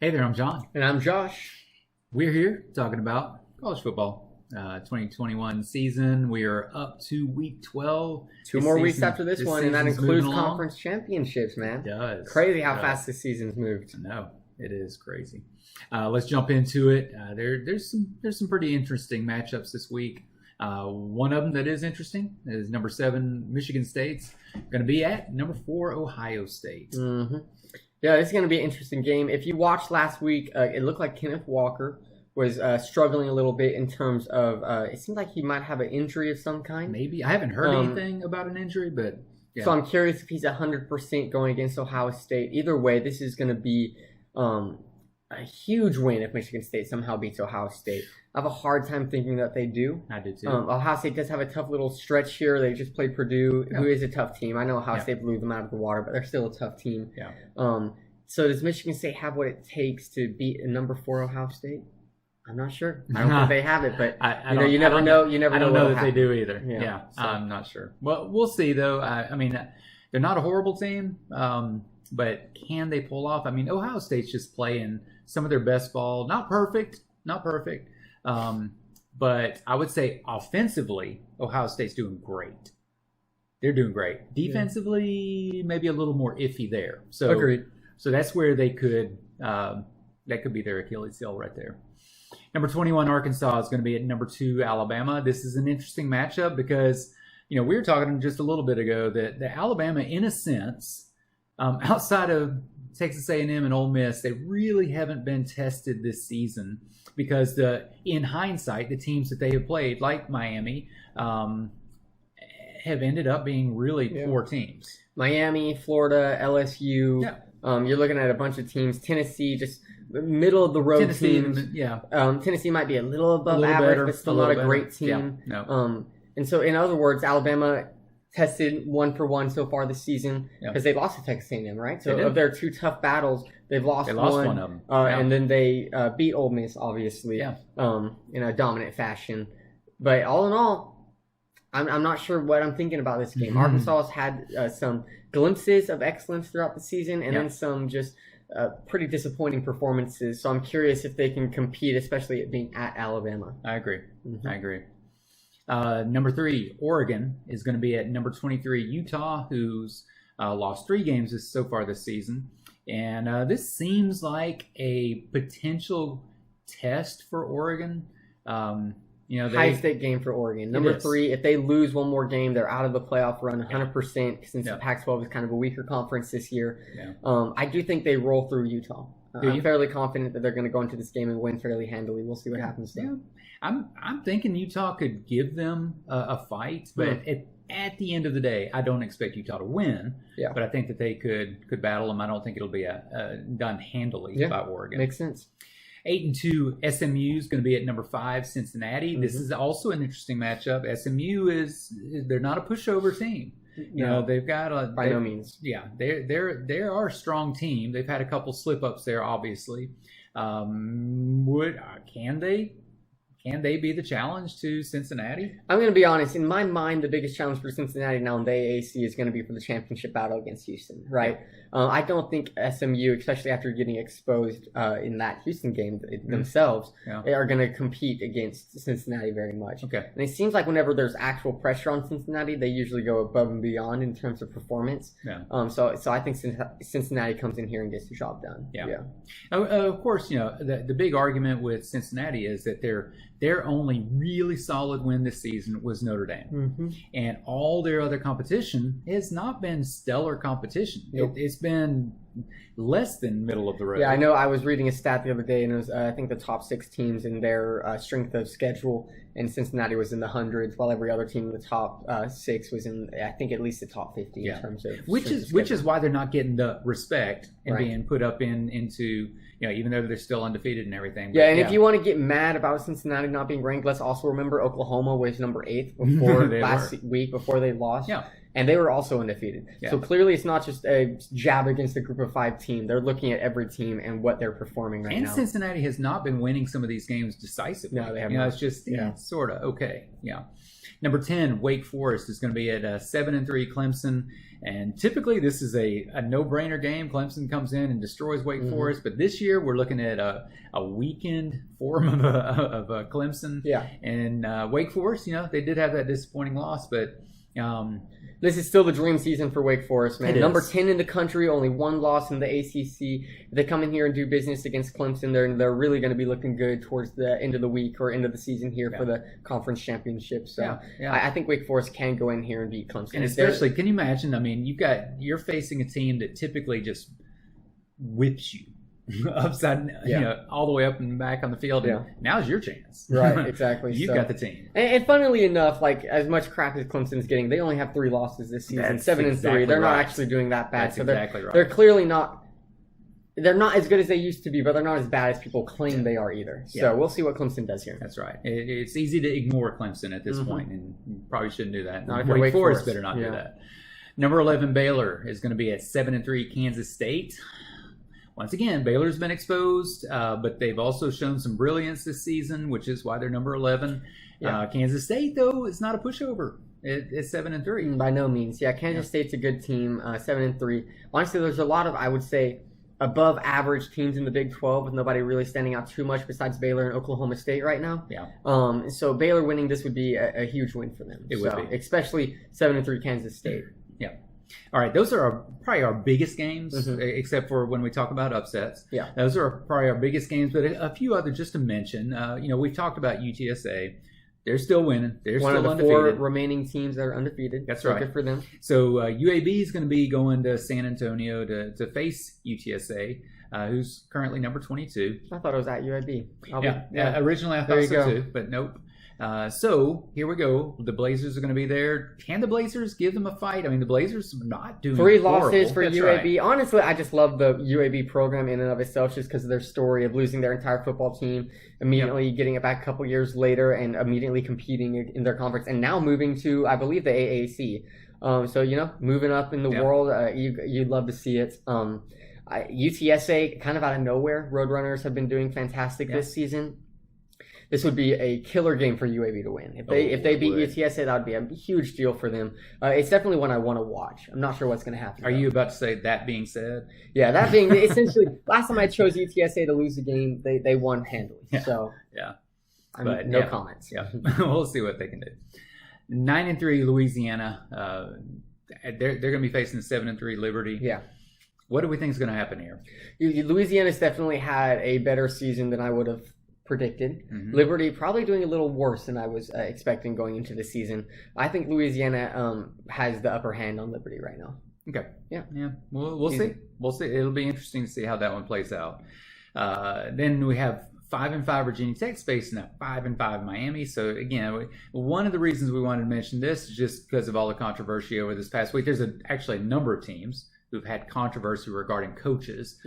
Hey there, I'm John. And I'm Josh. We're here talking about college football. 2021 season. We are up to week 12. Two more weeks after this one, and that includes conference championships, man. It does. Crazy how fast this season's moved. No, it is crazy. Let's jump into it. There's some pretty interesting matchups this week. One of them that is interesting is number 7 Michigan State's going to be at number 4 Ohio State. Mm-hmm. Yeah, this is going to be an interesting game. If you watched last week, it looked like Kenneth Walker was struggling a little bit in terms of it seemed like he might have an injury of some kind. Maybe. I haven't heard anything about an injury, but yeah. So I'm curious if he's 100% going against Ohio State. Either way, this is going to be a huge win if Michigan State somehow beats Ohio State. I have a hard time thinking that they do. I do too. Ohio State does have a tough little stretch here. They just played Purdue, who is a tough team. I know Ohio State blew them out of the water, but they're still a tough team. Yeah. So does Michigan State have what it takes to beat a number 4 Ohio State? I'm not sure. I don't think they have it, but you never know. You never know. I don't know that they do either. Yeah, so. I'm not sure. Well, we'll see though. I mean, they're not a horrible team, but can they pull off? I mean, Ohio State's just playing some of their best ball. Not perfect. But I would say offensively, Ohio State's doing great. They're doing great. Defensively, maybe a little more iffy there. So agreed. So that's where they could that could be their Achilles heel right there. Number 21 Arkansas is going to be at number 2 Alabama. This is an interesting matchup because we were talking just a little bit ago that the Alabama, in a sense, outside of Texas A&M and Ole Miss, they really haven't been tested this season because in hindsight, the teams that they have played, like Miami, have ended up being really poor teams. Miami, Florida, LSU. Yeah. You're looking at a bunch of teams. Tennessee, just middle of the road teams. Tennessee might be a little above average, better, but still not a great team. Yeah. No. And so, in other words, Alabama tested 1-for-1 so far this season because they lost to Texas A&M, right? So of their 2 tough battles, they've lost one of them. And then they beat Ole Miss, obviously, in a dominant fashion. But all in all, I'm not sure what I'm thinking about this game. Arkansas has had some glimpses of excellence throughout the season and then some just pretty disappointing performances. So I'm curious if they can compete, especially at being at Alabama. I agree. I agree. Number 3, Oregon is going to be at number 23, Utah, who's lost 3 games so far this season. And this seems like a potential test for Oregon. High-stake game for Oregon. Number 3, if they lose one more game, they're out of the playoff run 100% since the Pac-12 is kind of a weaker conference this year. Yeah. I do think they roll through Utah. I'm fairly confident that they're going to go into this game and win fairly handily. We'll see what happens there. Yeah. I'm thinking Utah could give them a fight, but at the end of the day, I don't expect Utah to win. Yeah. But I think that they could battle them. I don't think it'll be done handily by Oregon. Makes sense. 8-2 SMU is going to be at number 5 Cincinnati. This is also an interesting matchup. SMU they're not a pushover team. They've got by no means. Yeah, they are a strong team. They've had a couple slip ups there, obviously. Can they be the challenge to Cincinnati? I'm going to be honest. In my mind, the biggest challenge for Cincinnati now in the AAC is going to be for the championship battle against Houston, right? I don't think SMU, especially after getting exposed in that Houston game themselves, they are going to compete against Cincinnati very much. Okay. And it seems like whenever there's actual pressure on Cincinnati, they usually go above and beyond in terms of performance. Yeah. So I think Cincinnati comes in here and gets the job done. Yeah. Of course, the big argument with Cincinnati is that their only really solid win this season was Notre Dame. And all their other competition has not been stellar competition. Nope. It's been less than middle of the road. Yeah, I know. I was reading a stat the other day, and it was I think the top 6 teams in their strength of schedule, and Cincinnati was in the hundreds, while every other team in the top 6 was in, I think, at least the top 50 in terms of which is why they're not getting the respect and being put up into even though they're still undefeated and everything. But, if you want to get mad about Cincinnati not being ranked, let's also remember Oklahoma was number 8 before last week before they lost. Yeah. and they were also undefeated. Yeah. So clearly it's not just a jab against a group of 5 team. They're looking at every team and what they're performing right now. And Cincinnati has not been winning some of these games decisively. No, they have not. It's just sort of okay. Yeah. Number 10, Wake Forest is going to be at 7-3 Clemson. And typically this is a no-brainer game. Clemson comes in and destroys Wake Forest. But this year we're looking at a weakened form of Clemson. Yeah. And Wake Forest, they did have that disappointing loss. But this is still the dream season for Wake Forest, man. It Number is. 10 in the country, only 1 loss in the ACC. If they come in here and do business against Clemson, they're really going to be looking good towards the end of the week or end of the season here for the conference championship. So I think Wake Forest can go in here and beat Clemson. And especially, can you imagine? I mean, you're facing a team that typically just whips you upside, all the way up and back on the field. And now's your chance. Right, exactly. You've got the team. And funnily enough, like as much crap as Clemson's getting, they only have 3 losses this season, That's 7-3. exactly They're not right. actually doing that bad. That's So exactly right. they're clearly not. They're not as good as they used to be, but they're not as bad as people claim they are either. So we'll see what Clemson does here. That's right. It's easy to ignore Clemson at this point, and you probably shouldn't do that. Not if you're Wake Forest Forest. better not do that. Number 11, Baylor is going to be at 7-3 Kansas State. Once again, Baylor's been exposed, but they've also shown some brilliance this season, which is why they're number 11. Kansas State, though, is not a pushover. It's 7-3. By no means. Yeah, Kansas State's a good team, 7-3. Honestly, there's a lot of, I would say, above average teams in the Big 12 with nobody really standing out too much besides Baylor and Oklahoma State right now. Yeah. So Baylor winning this would be a huge win for them. It would be. Especially 7-3 Kansas State. Yeah. All right, those are probably our biggest games, except for when we talk about upsets. Yeah. Those are probably our biggest games, but a few others just to mention. We've talked about UTSA. They're still winning. They're One still of the undefeated. 4 remaining teams that are undefeated. That's so right. Good for them. So UAB is going to be going to San Antonio to face UTSA, who's currently number 22. I thought it was at UAB. Originally I thought so too, but nope. So here we go. The Blazers are going to be there. Can the Blazers give them a fight? I mean, the Blazers are not doing 3 horrible. losses for That's UAB. right. Honestly, I just love the UAB program in and of itself just because of their story of losing their entire football team, immediately getting it back a couple years later and immediately competing in their conference and now moving to, I believe, the AAC. So, moving up in the world, you'd love to see it. UTSA, kind of out of nowhere, Roadrunners have been doing fantastic this season. This would be a killer game for UAB to win. If they beat UTSA, that would be a huge deal for them. It's definitely one I want to watch. I'm not sure what's going to happen. Are you about to say that being said? Yeah, that being essentially, last time I chose UTSA to lose the game, they won handily. So no comments. Yeah, we'll see what they can do. 9-3 Louisiana. They're going to be facing 7-3 Liberty. Yeah. What do we think is going to happen here? Louisiana's definitely had a better season than I would have predicted. Liberty probably doing a little worse than I was expecting going into the season. I think Louisiana has the upper hand on Liberty right now. Okay. Yeah. We'll see. We'll see. It'll be interesting to see how that one plays out. Then we have 5-5 Virginia Tech facing a 5-5 Miami. So again, one of the reasons we wanted to mention this is just because of all the controversy over this past week. There's actually a number of teams who've had controversy regarding coaches.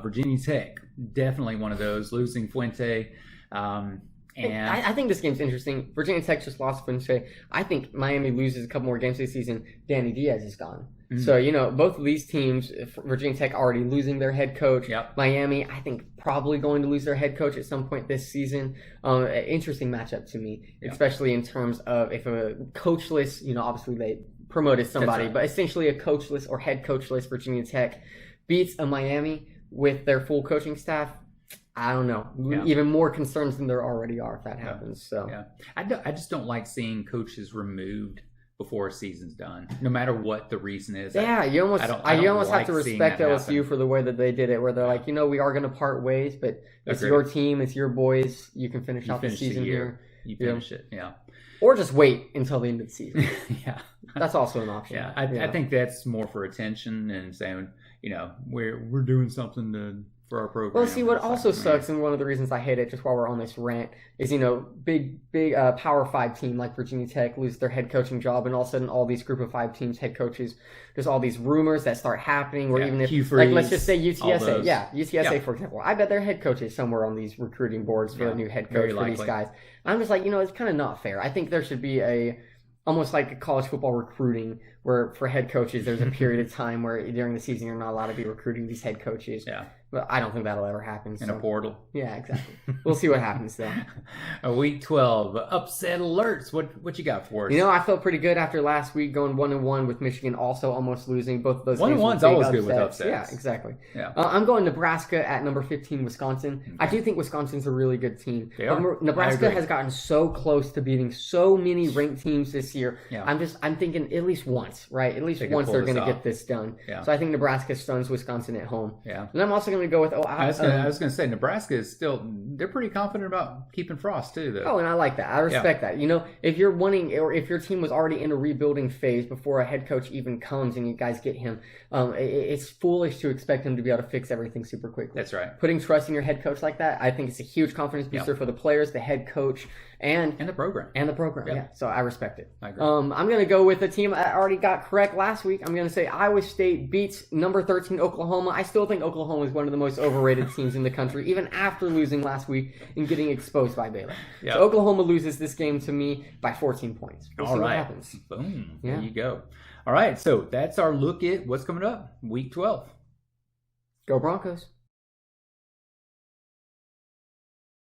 Virginia Tech, definitely one of those, losing Fuente. And I think this game's interesting. Virginia Tech just lost Fuente. I think Miami loses a couple more games this season. Danny Diaz is gone. So, both of these teams, Virginia Tech already losing their head coach. Miami, I think, probably going to lose their head coach at some point this season. Interesting matchup to me, especially in terms of if a coachless, obviously they promoted somebody, but essentially a coachless or head coachless Virginia Tech beats a Miami with their full coaching staff. I don't know. Even more concerns than there already are if that happens. So I just don't like seeing coaches removed before a season's done, no matter what the reason is. You almost have to respect LSU for the way that they did it, where they're like, we are going to part ways, but it's your team, it's your boys. You can finish out the season here. You finish it, or just wait until the end of the season. That's also an option. I think that's more for attention and saying, we're doing something for our program. Well, see, what also sucks, and one of the reasons I hate it, just while we're on this rant, is, big Power 5 team like Virginia Tech lose their head coaching job, and all of a sudden all these Group of 5 teams, head coaches, there's all these rumors that start happening, where even if, let's just say UTSA, UTSA, for example, I bet their head coach is somewhere on these recruiting boards for a new head coach for these guys. I'm just like, it's kind of not fair. I think there should be almost like a college football recruiting where for head coaches, there's a period of time where during the season you're not allowed to be recruiting these head coaches. Yeah. But I don't think that'll ever happen. In a portal. Yeah, exactly. We'll see what happens though. Week 12, upset alerts. What you got for us? You know, I felt pretty good after last week going 1-1 with Michigan also almost losing both of those. 1-1's always good with upsets. Yeah, exactly. Yeah. I'm going Nebraska at number 15, Wisconsin. Okay. I do think Wisconsin's a really good team. They are. Nebraska has gotten so close to beating so many ranked teams this year. Yeah. I'm thinking at least once, right? At least once they're going to get this done. Yeah. So I think Nebraska stuns Wisconsin at home. Yeah. And I'm also going to go with I was going to say Nebraska is they're pretty confident about keeping Frost too, though. Oh, and I like that. I respect that. You know, if you're wanting, or if your team was already in a rebuilding phase before a head coach even comes and you guys get him, it's foolish to expect him to be able to fix everything super quickly. That's right. Putting trust in your head coach like that, I think it's a huge confidence booster for the players, the head coach, and the program. Yeah. So I respect it. I agree. I'm going to go with a team I already got correct last week. I'm going to say Iowa State beats number 13 Oklahoma. I still think Oklahoma is one of the most overrated teams in the country, even after losing last week and getting exposed by Baylor. Yep. So Oklahoma loses this game to me by 14 points. We'll see what happens. Boom. Yeah. There you go. All right. So that's our look at what's coming up. Week 12. Go Broncos.